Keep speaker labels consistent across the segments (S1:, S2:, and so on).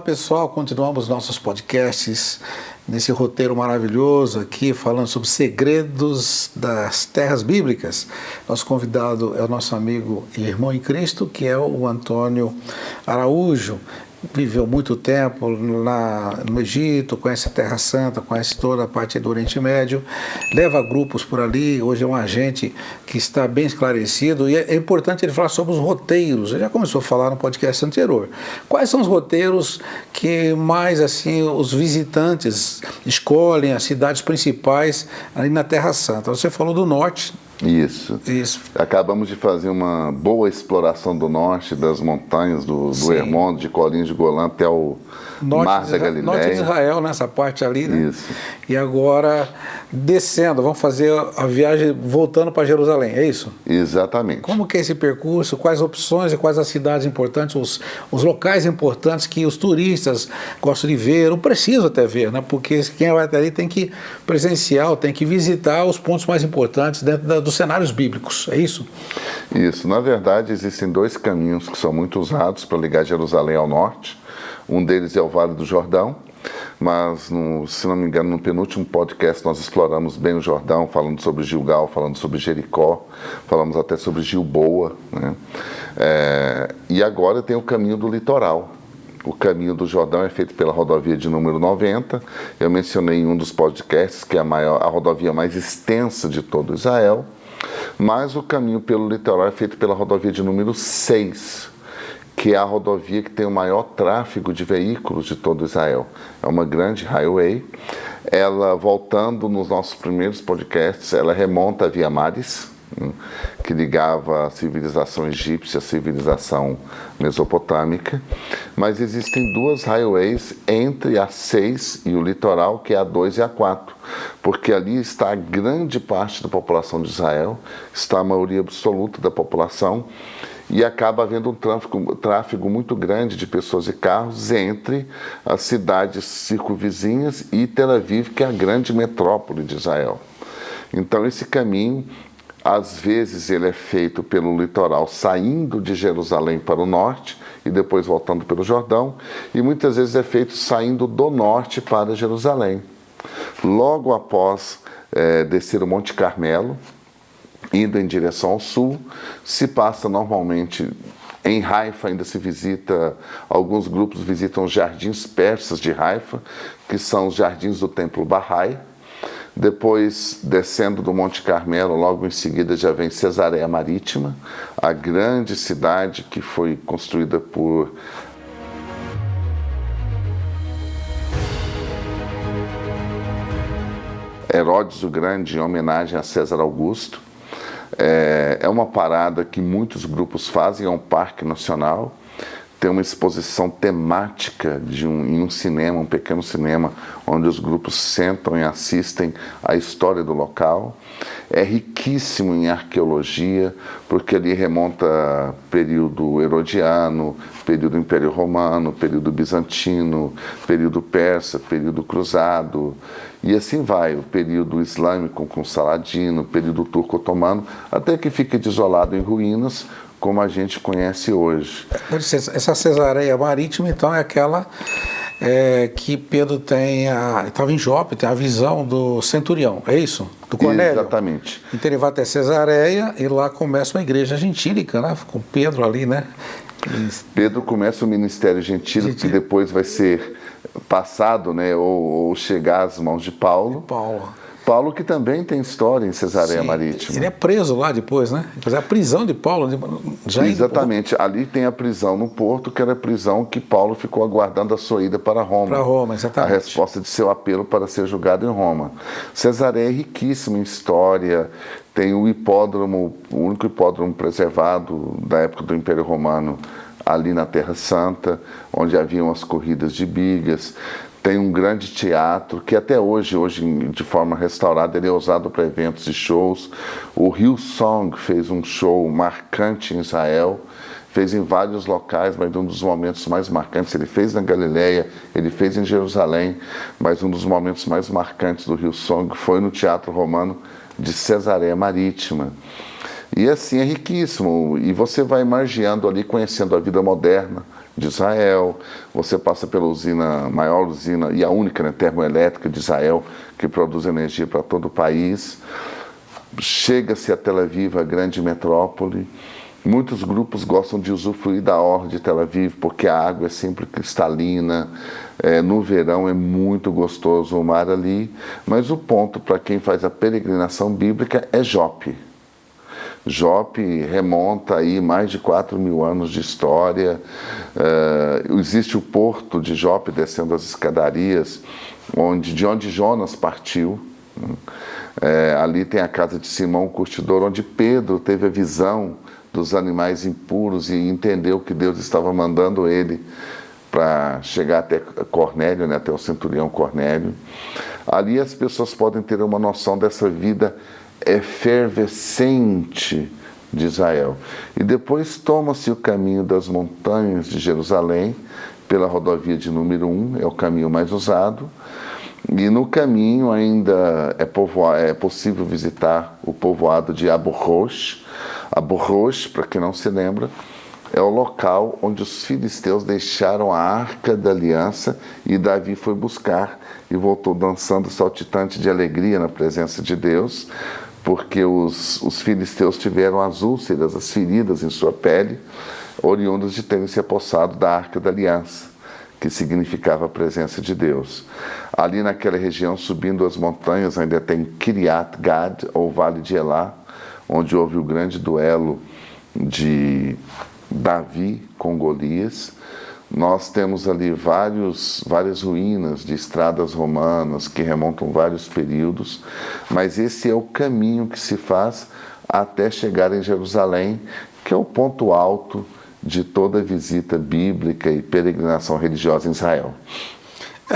S1: pessoal, continuamos nossos podcasts nesse roteiro maravilhoso aqui, falando sobre segredos das terras bíblicas. Nosso convidado é o nosso amigo e irmão em Cristo, que é o Antônio Araújo. Viveu muito tempo no Egito, conhece a Terra Santa, conhece toda a parte do Oriente Médio, leva grupos por ali, hoje é um agente que está bem esclarecido, e é importante ele falar sobre os roteiros. Ele já começou a falar no podcast anterior. Quais são os roteiros que mais assim os visitantes escolhem, as cidades principais ali na Terra Santa? Você falou do norte.
S2: Isso. Acabamos de fazer uma boa exploração do norte, das montanhas do Hermon, de Colinas de Golã até o Mar da Galileia.
S1: Norte de Israel, nessa parte ali, né?
S2: Isso.
S1: E agora, descendo, vamos fazer a viagem voltando para Jerusalém, é isso?
S2: Exatamente.
S1: Como que é esse percurso? Quais opções e quais as cidades importantes, os locais importantes que os turistas gostam de ver, ou precisam até ver, né? Porque quem vai até ali tem que presenciar, tem que visitar os pontos mais importantes dentro dos cenários bíblicos, é isso?
S2: Isso. Na verdade, existem dois caminhos que são muito usados para ligar Jerusalém ao norte. Um deles é o Vale do Jordão, mas, se não me engano, no penúltimo podcast nós exploramos bem o Jordão, falando sobre Gilgal, falando sobre Jericó, falamos até sobre Gilboa, né? E agora tem o caminho do litoral. O caminho do Jordão é feito pela rodovia de número 90. Eu mencionei em um dos podcasts que é a rodovia mais extensa de todo Israel, mas o caminho pelo litoral é feito pela rodovia de número 6, que é a rodovia que tem o maior tráfego de veículos de todo Israel. É uma grande highway. Ela, voltando nos nossos primeiros podcasts, ela remonta a Via Maris, que ligava a civilização egípcia à civilização mesopotâmica. Mas existem duas highways entre a 6 e o litoral, que é a 2 e a 4, porque ali está a grande parte da população de Israel, está a maioria absoluta da população, e acaba havendo um tráfego muito grande de pessoas e carros entre as cidades circunvizinhas e Tel Aviv, que é a grande metrópole de Israel. Então esse caminho, às vezes ele é feito pelo litoral, saindo de Jerusalém para o norte e depois voltando pelo Jordão, e muitas vezes é feito saindo do norte para Jerusalém. Logo após descer o Monte Carmelo, indo em direção ao sul, se passa normalmente em Haifa, ainda se visita, alguns grupos visitam os jardins persas de Haifa, que são os jardins do Templo Bahá'í. Depois, descendo do Monte Carmelo, logo em seguida já vem Cesareia Marítima, a grande cidade que foi construída por Herodes o Grande, em homenagem a César Augusto. É uma parada que muitos grupos fazem, é um parque nacional, tem uma exposição temática em um cinema, um pequeno cinema, onde os grupos sentam e assistem a história do local. É riquíssimo em arqueologia, porque ali remonta período herodiano, período Império Romano, período bizantino, período persa, período cruzado, e assim vai, o período islâmico com Saladino, período turco-otomano, até que fica desolado em ruínas, como a gente conhece hoje.
S1: Essa Cesareia Marítima, então, é aquela que Pedro estava em Jope, tem a visão do centurião, é isso? Do Cornélio?
S2: Exatamente.
S1: Então ele vai até Cesareia e lá começa uma igreja gentílica, né? Com Pedro ali, né?
S2: Pedro começa o ministério gentílico, que depois vai ser passado, né, ou chegar às mãos de Paulo. Paulo, que também tem história em Cesareia Marítima.
S1: Ele é preso lá depois, né? A prisão de Paulo.
S2: Exatamente. Ali tem a prisão no porto, que era a prisão que Paulo ficou aguardando a sua ida para Roma.
S1: Para Roma, exatamente.
S2: A resposta de seu apelo para ser julgado em Roma. Cesareia é riquíssimo em história. Tem o hipódromo, o único hipódromo preservado da época do Império Romano, ali na Terra Santa, onde haviam as corridas de bigas. Tem um grande teatro, que até hoje de forma restaurada, ele é usado para eventos e shows. O Hillsong fez um show marcante em Israel, fez em vários locais, mas um dos momentos mais marcantes, ele fez na Galileia, ele fez em Jerusalém, mas um dos momentos mais marcantes do Hillsong foi no Teatro Romano de Cesareia Marítima. E assim é riquíssimo, e você vai margeando ali, conhecendo a vida moderna, de Israel, você passa pela maior usina e a única, né, termoelétrica de Israel, que produz energia para todo o país. Chega-se a Tel Aviv, a grande metrópole. Muitos grupos gostam de usufruir da orla de Tel Aviv, porque a água é sempre cristalina, no verão é muito gostoso o mar ali, mas o ponto para quem faz a peregrinação bíblica é Jope. Jope remonta aí mais de 4.000 anos de história. Existe o porto de Jope, descendo as escadarias, de onde Jonas partiu. Ali tem a casa de Simão, o curtidor, onde Pedro teve a visão dos animais impuros e entendeu que Deus estava mandando ele para chegar até Cornélio, né, até o centurião Cornélio. Ali as pessoas podem ter uma noção dessa vida efervescente de Israel. E depois toma-se o caminho das montanhas de Jerusalém, pela rodovia de número 1, é o caminho mais usado. E no caminho ainda é possível visitar o povoado de Abu Rosh. Abu Rosh, para quem não se lembra, é o local onde os filisteus deixaram a Arca da Aliança e Davi foi buscar e voltou dançando saltitante de alegria na presença de Deus, porque os filisteus tiveram as úlceras, as feridas em sua pele, oriundas de terem se apossado da Arca da Aliança, que significava a presença de Deus. Ali naquela região, subindo as montanhas, ainda tem Kiriat Gad, ou Vale de Elá, onde houve o grande duelo de Davi com Golias. Nós temos ali várias ruínas de estradas romanas que remontam vários períodos, mas esse é o caminho que se faz até chegar em Jerusalém, que é o ponto alto de toda visita bíblica e peregrinação religiosa em Israel.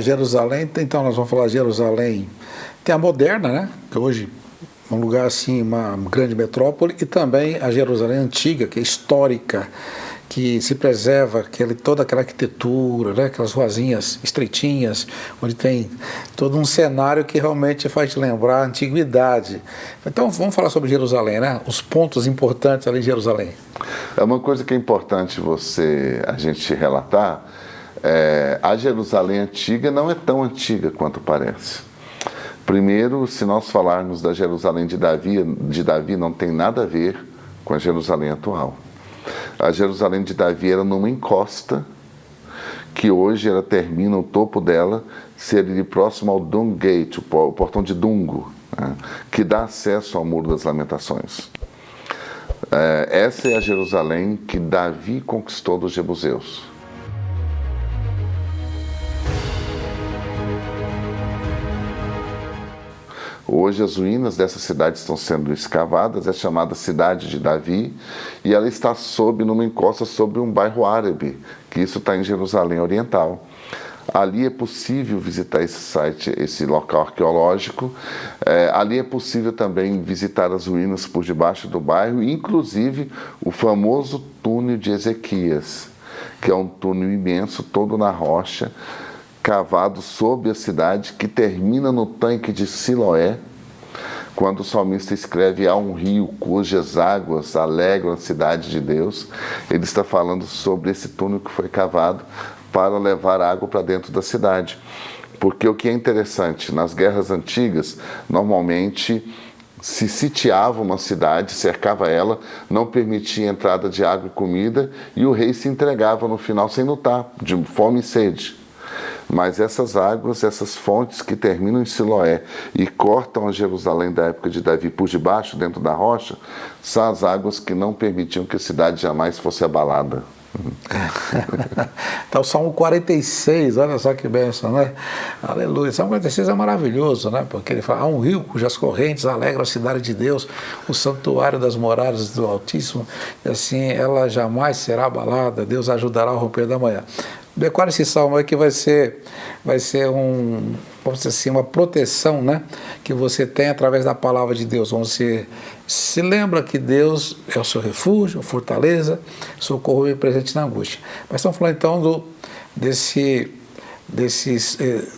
S1: Jerusalém, então nós vamos falar de Jerusalém, tem a moderna, né, que hoje é um lugar assim, uma grande metrópole, e também a Jerusalém antiga, que é histórica, que se preserva toda aquela arquitetura, né, aquelas ruazinhas estreitinhas, onde tem todo um cenário que realmente faz te lembrar a antiguidade. Então vamos falar sobre Jerusalém, né? Os pontos importantes ali em Jerusalém.
S2: É uma coisa que é importante a gente relatar, a Jerusalém antiga não é tão antiga quanto parece. Primeiro, se nós falarmos da Jerusalém de Davi não tem nada a ver com a Jerusalém atual. A Jerusalém de Davi era numa encosta, que hoje ela termina, o topo dela seria próximo ao Dung Gate, o portão de Dungo, né, que dá acesso ao Muro das Lamentações. Essa é a Jerusalém que Davi conquistou dos jebuseus. Hoje as ruínas dessa cidade estão sendo escavadas, é chamada Cidade de Davi, e ela está numa encosta sobre um bairro árabe, que isso está em Jerusalém Oriental. Ali é possível visitar esse local arqueológico, ali é possível também visitar as ruínas por debaixo do bairro, inclusive o famoso túnel de Ezequias, que é um túnel imenso, todo na rocha, cavado sob a cidade, que termina no tanque de Siloé, quando o salmista escreve: há um rio cujas águas alegram a cidade de Deus. Ele está falando sobre esse túnel que foi cavado para levar água para dentro da cidade. Porque o que é interessante, nas guerras antigas, normalmente se sitiava uma cidade, cercava ela, não permitia a entrada de água e comida, e o rei se entregava no final sem lutar, de fome e sede. Mas essas águas, essas fontes que terminam em Siloé e cortam a Jerusalém da época de Davi por debaixo, dentro da rocha, são as águas que não permitiam que a cidade jamais fosse abalada.
S1: Então, o Salmo 46, olha só que bênção, né? Aleluia. O Salmo 46 é maravilhoso, né? Porque ele fala: há um rio cujas correntes alegram a cidade de Deus, o santuário das moradas do Altíssimo, e assim ela jamais será abalada, Deus ajudará ao romper da manhã. Decora esse salmo aí que vai ser vamos dizer assim, uma proteção, né, que você tem através da palavra de Deus. Você se lembra que Deus é o seu refúgio, fortaleza, socorro e presente na angústia. Mas estamos falando então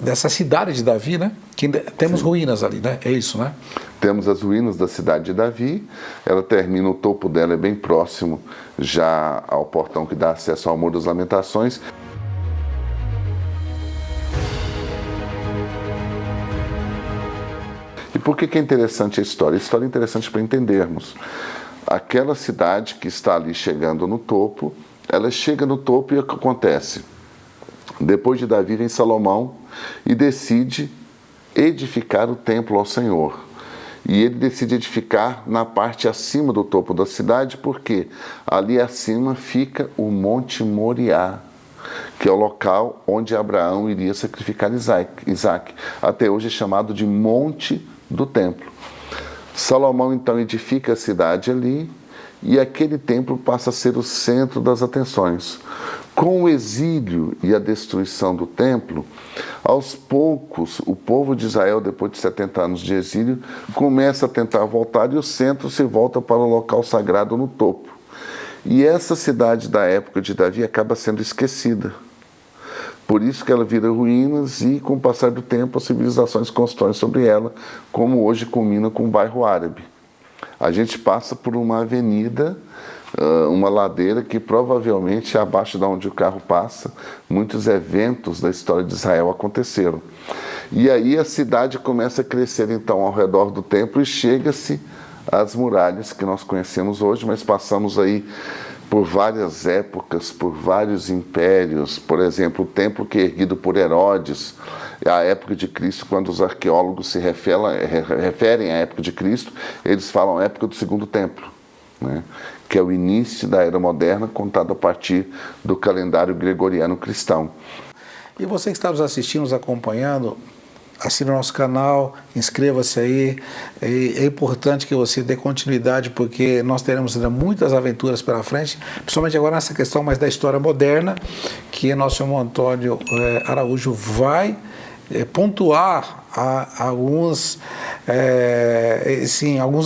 S1: dessa cidade de Davi, né, que temos ruínas ali, né? É isso, né?
S2: Temos as ruínas da cidade de Davi, ela termina, o topo dela é bem próximo já ao portão que dá acesso ao Muro das Lamentações. E por que é interessante a história? A história é interessante para entendermos. Aquela cidade que está ali chegando no topo, ela chega no topo e o que acontece? Depois de Davi vem Salomão e decide edificar o templo ao Senhor. E ele decide edificar na parte acima do topo da cidade, porque ali acima fica o Monte Moriá, que é o local onde Abraão iria sacrificar Isaac. Até hoje é chamado de Monte do Templo. Salomão então edifica a cidade ali, e aquele templo passa a ser o centro das atenções. Com o exílio e a destruição do templo, aos poucos, o povo de Israel, depois de 70 anos de exílio, começa a tentar voltar e o centro se volta para o local sagrado no topo. E essa cidade da época de Davi acaba sendo esquecida. Por isso que ela vira ruínas e, com o passar do tempo, as civilizações constroem sobre ela, como hoje culmina com o bairro árabe. A gente passa por uma avenida, uma ladeira que provavelmente abaixo de onde o carro passa, muitos eventos da história de Israel aconteceram. E aí a cidade começa a crescer então ao redor do templo e chega-se às muralhas que nós conhecemos hoje, mas passamos aí por várias épocas, por vários impérios. Por exemplo, o templo que é erguido por Herodes, a época de Cristo, quando os arqueólogos se referem à época de Cristo, eles falam a época do Segundo Templo, né? Que é o início da Era Moderna, contado a partir do calendário gregoriano cristão.
S1: E você que está nos assistindo, nos acompanhando, assine o nosso canal, inscreva-se aí. É importante que você dê continuidade, porque nós teremos ainda muitas aventuras pela frente, principalmente agora nessa questão mais da história moderna, que nosso irmão Antônio Araújo vai pontuar alguns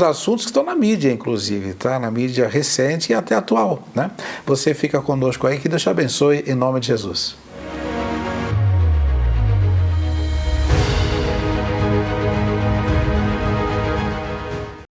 S1: assuntos que estão na mídia, inclusive, tá? Na mídia recente e até atual, né? Você fica conosco aí, que Deus te abençoe, em nome de Jesus.